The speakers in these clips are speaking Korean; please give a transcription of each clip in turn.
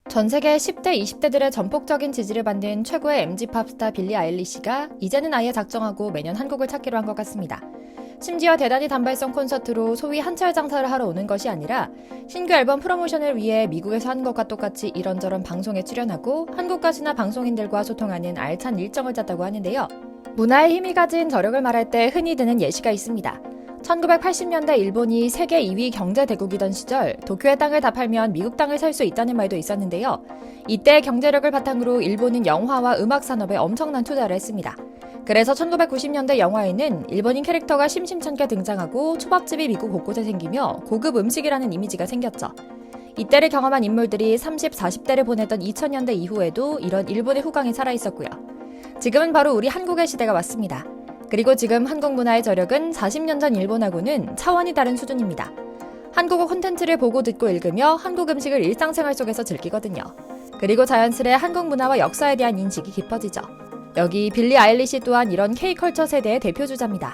전 세계 10대, 20대들의 전폭적인 지지를 받는 최고의 MG 팝스타 빌리 아일리시가 이제는 아예 작정하고 매년 한국을 찾기로 한 것 같습니다. 심지어 대단히 단발성 콘서트로 소위 한철 장사를 하러 오는 것이 아니라 신규 앨범 프로모션을 위해 미국에서 하는 것과 똑같이 이런저런 방송에 출연하고 한국 가수나 방송인들과 소통하는 알찬 일정을 짰다고 하는데요. 문화의 힘이 가진 저력을 말할 때 흔히 드는 예시가 있습니다. 1980년대 일본이 세계 2위 경제 대국이던 시절 도쿄의 땅을 다 팔면 미국 땅을 살 수 있다는 말도 있었는데요. 이때 경제력을 바탕으로 일본은 영화와 음악 산업에 엄청난 투자를 했습니다. 그래서 1990년대 영화에는 일본인 캐릭터가 심심찮게 등장하고 초밥집이 미국 곳곳에 생기며 고급 음식이라는 이미지가 생겼죠. 이때를 경험한 인물들이 30, 40대를 보내던 2000년대 이후에도 이런 일본의 후광이 살아있었고요. 지금은 바로 우리 한국의 시대가 왔습니다. 그리고 지금 한국 문화의 저력은 40년 전 일본하고는 차원이 다른 수준입니다. 한국어 콘텐츠를 보고 듣고 읽으며 한국 음식을 일상생활 속에서 즐기거든요. 그리고 자연스레 한국 문화와 역사에 대한 인식이 깊어지죠. 여기 빌리 아일리시 또한 이런 K컬처 세대의 대표주자입니다.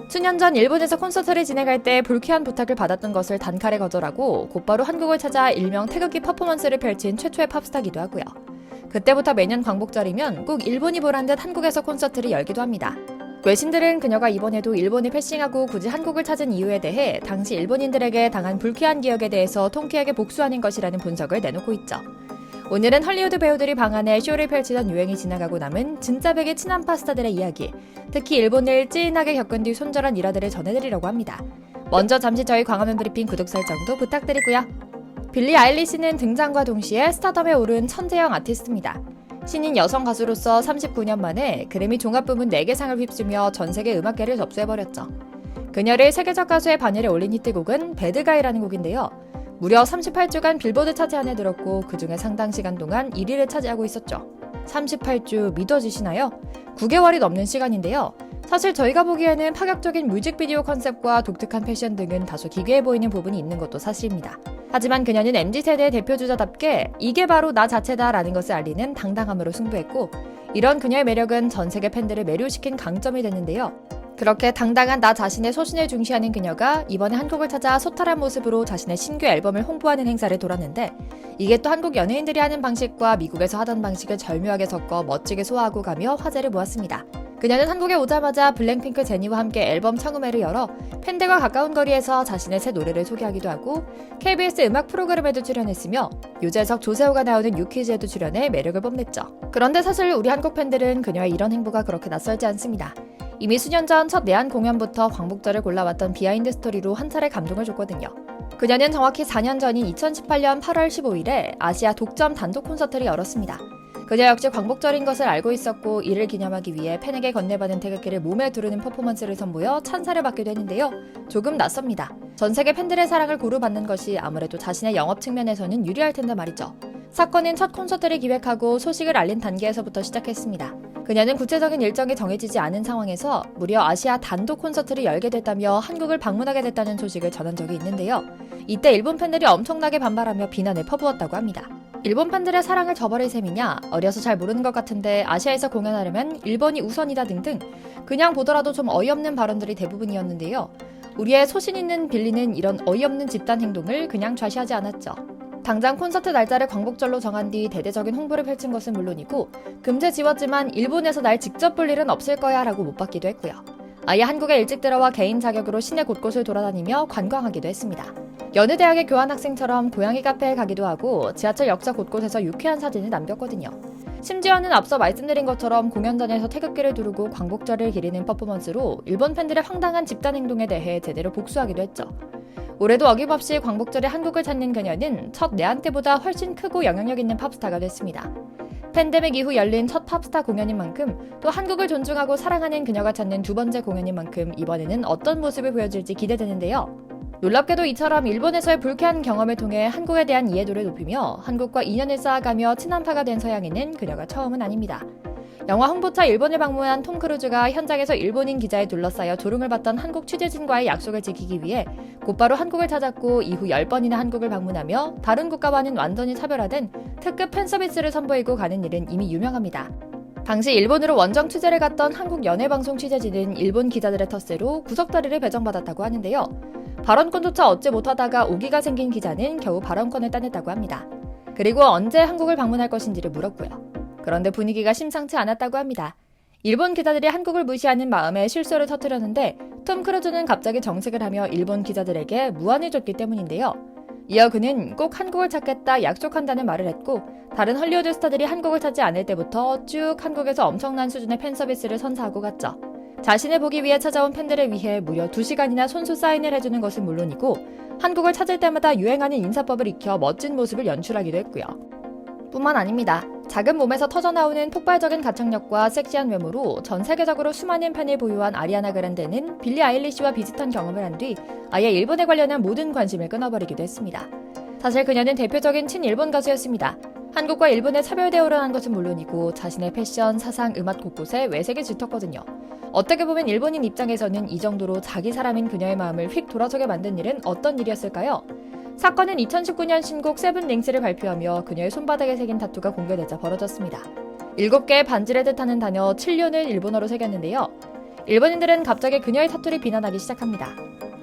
수년 전 일본에서 콘서트를 진행할 때 불쾌한 부탁을 받았던 것을 단칼에 거절하고 곧바로 한국을 찾아 일명 태극기 퍼포먼스를 펼친 최초의 팝스타기도 하고요. 그때부터 매년 광복절이면 꼭 일본이 보란 듯 한국에서 콘서트를 열기도 합니다. 외신들은 그녀가 이번에도 일본을 패싱하고 굳이 한국을 찾은 이유에 대해 당시 일본인들에게 당한 불쾌한 기억에 대해서 통쾌하게 복수하는 것이라는 분석을 내놓고 있죠. 오늘은 헐리우드 배우들이 방안에 쇼를 펼치던 유행이 지나가고 남은 진짜 백의 친한 팝스타들의 이야기, 특히 일본을 찌인하게 겪은 뒤 손절한 일화들을 전해드리려고 합니다. 먼저 잠시 저희 광화문 브리핑 구독 설정도 부탁드리고요. 빌리 아일리시는 등장과 동시에 스타덤에 오른 천재형 아티스트입니다. 신인 여성 가수로서 39년 만에 그래미 종합 부문 4개 상을 휩쓰며 전 세계 음악계를 접수해버렸죠. 그녀를 세계적 가수의 반열에 올린 히트곡은 배드가이라는 곡인데요. 무려 38주간 빌보드 차트 안에 들었고 그중에 상당 시간 동안 1위를 차지하고 있었죠. 38주 믿어지시나요? 9개월이 넘는 시간인데요. 사실 저희가 보기에는 파격적인 뮤직비디오 컨셉과 독특한 패션 등은 다소 기괴해 보이는 부분이 있는 것도 사실입니다. 하지만 그녀는 MZ세대의 대표주자답게 이게 바로 나 자체다라는 것을 알리는 당당함으로 승부했고 이런 그녀의 매력은 전 세계 팬들을 매료시킨 강점이 됐는데요. 그렇게 당당한 나 자신의 소신을 중시하는 그녀가 이번에 한국을 찾아 소탈한 모습으로 자신의 신규 앨범을 홍보하는 행사를 돌았는데 이게 또 한국 연예인들이 하는 방식과 미국에서 하던 방식을 절묘하게 섞어 멋지게 소화하고 가며 화제를 모았습니다. 그녀는 한국에 오자마자 블랙핑크 제니와 함께 앨범 창음회를 열어 팬들과 가까운 거리에서 자신의 새 노래를 소개하기도 하고 KBS 음악 프로그램에도 출연했으며 유재석, 조세호가 나오는 유퀴즈에도 출연해 매력을 뽐냈죠. 그런데 사실 우리 한국 팬들은 그녀의 이런 행보가 그렇게 낯설지 않습니다. 이미 수년 전 첫 내한 공연부터 광복절을 골라왔던 비하인드 스토리로 한 차례 감동을 줬거든요. 그녀는 정확히 4년 전인 2018년 8월 15일에 아시아 독점 단독 콘서트를 열었습니다. 그녀 역시 광복절인 것을 알고 있었고 이를 기념하기 위해 팬에게 건네받은 태극기를 몸에 두르는 퍼포먼스를 선보여 찬사를 받기도 했는데요. 조금 낯섭니다. 전 세계 팬들의 사랑을 고루 받는 것이 아무래도 자신의 영업 측면에서는 유리할 텐데 말이죠. 사건은 첫 콘서트를 기획하고 소식을 알린 단계에서부터 시작했습니다. 그녀는 구체적인 일정이 정해지지 않은 상황에서 무려 아시아 단독 콘서트를 열게 됐다며 한국을 방문하게 됐다는 소식을 전한 적이 있는데요. 이때 일본 팬들이 엄청나게 반발하며 비난을 퍼부었다고 합니다. 일본 팬들의 사랑을 저버릴 셈이냐, 어려서 잘 모르는 것 같은데 아시아에서 공연하려면 일본이 우선이다 등등 그냥 보더라도 좀 어이없는 발언들이 대부분이었는데요. 우리의 소신 있는 빌리는 이런 어이없는 집단 행동을 그냥 좌시하지 않았죠. 당장 콘서트 날짜를 광복절로 정한 뒤 대대적인 홍보를 펼친 것은 물론이고 금세 지웠지만 일본에서 날 직접 볼 일은 없을 거야 라고 못 받기도 했고요. 아예 한국에 일찍 들어와 개인 자격으로 시내 곳곳을 돌아다니며 관광하기도 했습니다. 여느 대학의 교환학생처럼 고양이 카페에 가기도 하고 지하철 역사 곳곳에서 유쾌한 사진을 남겼거든요. 심지어는 앞서 말씀드린 것처럼 공연장에서 태극기를 두르고 광복절을 기리는 퍼포먼스로 일본 팬들의 황당한 집단 행동에 대해 제대로 복수하기도 했죠. 올해도 어김없이 광복절에 한국을 찾는 그녀는 첫 내한 때보다 훨씬 크고 영향력 있는 팝스타가 됐습니다. 팬데믹 이후 열린 첫 팝스타 공연인 만큼 또 한국을 존중하고 사랑하는 그녀가 찾는 두 번째 공연인 만큼 이번에는 어떤 모습을 보여줄지 기대되는데요. 놀랍게도 이처럼 일본에서의 불쾌한 경험을 통해 한국에 대한 이해도를 높이며 한국과 인연을 쌓아가며 친한파가 된 서양인은 그녀가 처음은 아닙니다. 영화 홍보차 일본을 방문한 톰 크루즈가 현장에서 일본인 기자에 둘러싸여 조롱을 받던 한국 취재진과의 약속을 지키기 위해 곧바로 한국을 찾았고 이후 10번이나 한국을 방문하며 다른 국가와는 완전히 차별화된 특급 팬서비스를 선보이고 가는 일은 이미 유명합니다. 당시 일본으로 원정 취재를 갔던 한국 연예방송 취재진은 일본 기자들의 텃세로 구석다리를 배정받았다고 하는데요. 발언권조차 얻지 못하다가 오기가 생긴 기자는 겨우 발언권을 따냈다고 합니다. 그리고 언제 한국을 방문할 것인지를 물었고요. 그런데 분위기가 심상치 않았다고 합니다. 일본 기자들이 한국을 무시하는 마음에 실소를 터뜨렸는데 톰 크루즈는 갑자기 정색을 하며 일본 기자들에게 무안을 줬기 때문인데요. 이어 그는 꼭 한국을 찾겠다 약속한다는 말을 했고 다른 헐리우드 스타들이 한국을 찾지 않을 때부터 쭉 한국에서 엄청난 수준의 팬 서비스를 선사하고 갔죠. 자신을 보기 위해 찾아온 팬들을 위해 무려 2시간이나 손수 사인을 해주는 것은 물론이고 한국을 찾을 때마다 유행하는 인사법을 익혀 멋진 모습을 연출하기도 했고요. 뿐만 아닙니다. 작은 몸에서 터져나오는 폭발적인 가창력과 섹시한 외모로 전 세계적으로 수많은 팬을 보유한 아리아나 그란데는 빌리 아일리시와 비슷한 경험을 한 뒤 아예 일본에 관련한 모든 관심을 끊어버리기도 했습니다. 사실 그녀는 대표적인 친일본 가수였습니다. 한국과 일본의 차별 대우를 한 것은 물론이고 자신의 패션, 사상, 음악 곳곳에 외색이 짙었거든요. 어떻게 보면 일본인 입장에서는 이 정도로 자기 사람인 그녀의 마음을 휙 돌아서게 만든 일은 어떤 일이었을까요? 사건은 2019년 신곡 세븐링스를 발표하며 그녀의 손바닥에 새긴 타투가 공개되자 벌어졌습니다. 7개의 반지를 뜻하는 단어 7륜을 일본어로 새겼는데요. 일본인들은 갑자기 그녀의 타투를 비난하기 시작합니다.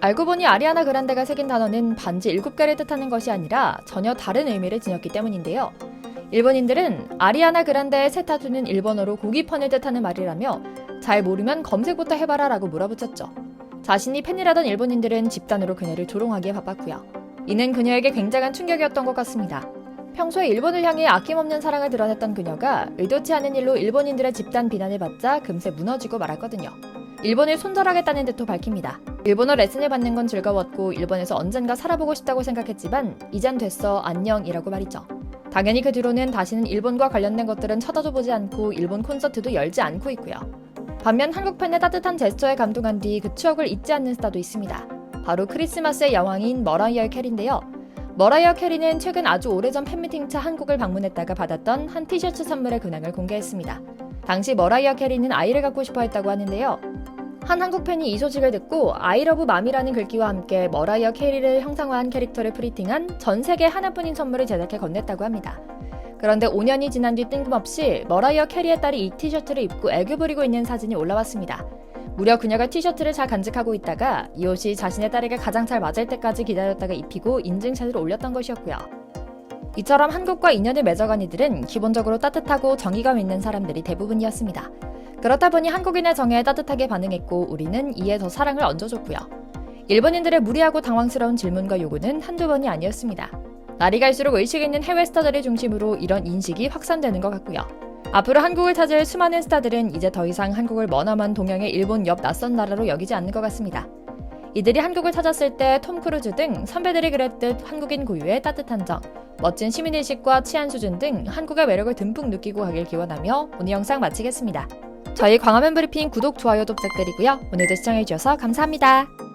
알고 보니 아리아나 그란데가 새긴 단어는 반지 7개를 뜻하는 것이 아니라 전혀 다른 의미를 지녔기 때문인데요. 일본인들은 아리아나 그란데의 새 타투는 일본어로 고기펀을 뜻하는 말이라며 잘 모르면 검색부터 해봐라 라고 몰아붙였죠. 자신이 팬이라던 일본인들은 집단으로 그녀를 조롱하기에 바빴고요. 이는 그녀에게 굉장한 충격이었던 것 같습니다. 평소에 일본을 향해 아낌없는 사랑을 드러냈던 그녀가 의도치 않은 일로 일본인들의 집단 비난을 받자 금세 무너지고 말았거든요. 일본을 손절하겠다는 듯도 밝힙니다. 일본어 레슨을 받는 건 즐거웠고 일본에서 언젠가 살아보고 싶다고 생각했지만 이젠 됐어 안녕이라고 말이죠. 당연히 그 뒤로는 다시는 일본과 관련된 것들은 쳐다도 보지 않고 일본 콘서트도 열지 않고 있고요. 반면 한국 팬의 따뜻한 제스처에 감동한 뒤 그 추억을 잊지 않는 스타도 있습니다. 바로 크리스마스의 여왕인 머라이어 캐리인데요. 머라이어 캐리는 최근 아주 오래전 팬미팅차 한국을 방문했다가 받았던 한 티셔츠 선물의 근황을 공개했습니다. 당시 머라이어 캐리는 아이를 갖고 싶어 했다고 하는데요. 한 한국 팬이 이 소식을 듣고 I love 맘이라는 글귀와 함께 머라이어 캐리를 형상화한 캐릭터를 프린팅한 전 세계 하나뿐인 선물을 제작해 건넸다고 합니다. 그런데 5년이 지난 뒤 뜬금없이 머라이어 캐리의 딸이 이 티셔츠를 입고 애교 부리고 있는 사진이 올라왔습니다. 무려 그녀가 티셔츠를 잘 간직하고 있다가 이 옷이 자신의 딸에게 가장 잘 맞을 때까지 기다렸다가 입히고 인증샷을 올렸던 것이었고요. 이처럼 한국과 인연을 맺어간 이들은 기본적으로 따뜻하고 정의감 있는 사람들이 대부분이었습니다. 그렇다 보니 한국인의 정에 따뜻하게 반응했고 우리는 이에 더 사랑을 얹어줬고요. 일본인들의 무리하고 당황스러운 질문과 요구는 한두 번이 아니었습니다. 날이 갈수록 의식 있는 해외 스타들을 중심으로 이런 인식이 확산되는 것 같고요. 앞으로 한국을 찾을 수많은 스타들은 이제 더 이상 한국을 머나먼 동양의 일본 옆 낯선 나라로 여기지 않는 것 같습니다. 이들이 한국을 찾았을 때 톰 크루즈 등 선배들이 그랬듯 한국인 고유의 따뜻한 정, 멋진 시민의식과 치안 수준 등 한국의 매력을 듬뿍 느끼고 가길 기원하며 오늘 영상 마치겠습니다. 저희 광화문 브리핑 구독, 좋아요도 부탁드리고요. 오늘도 시청해주셔서 감사합니다.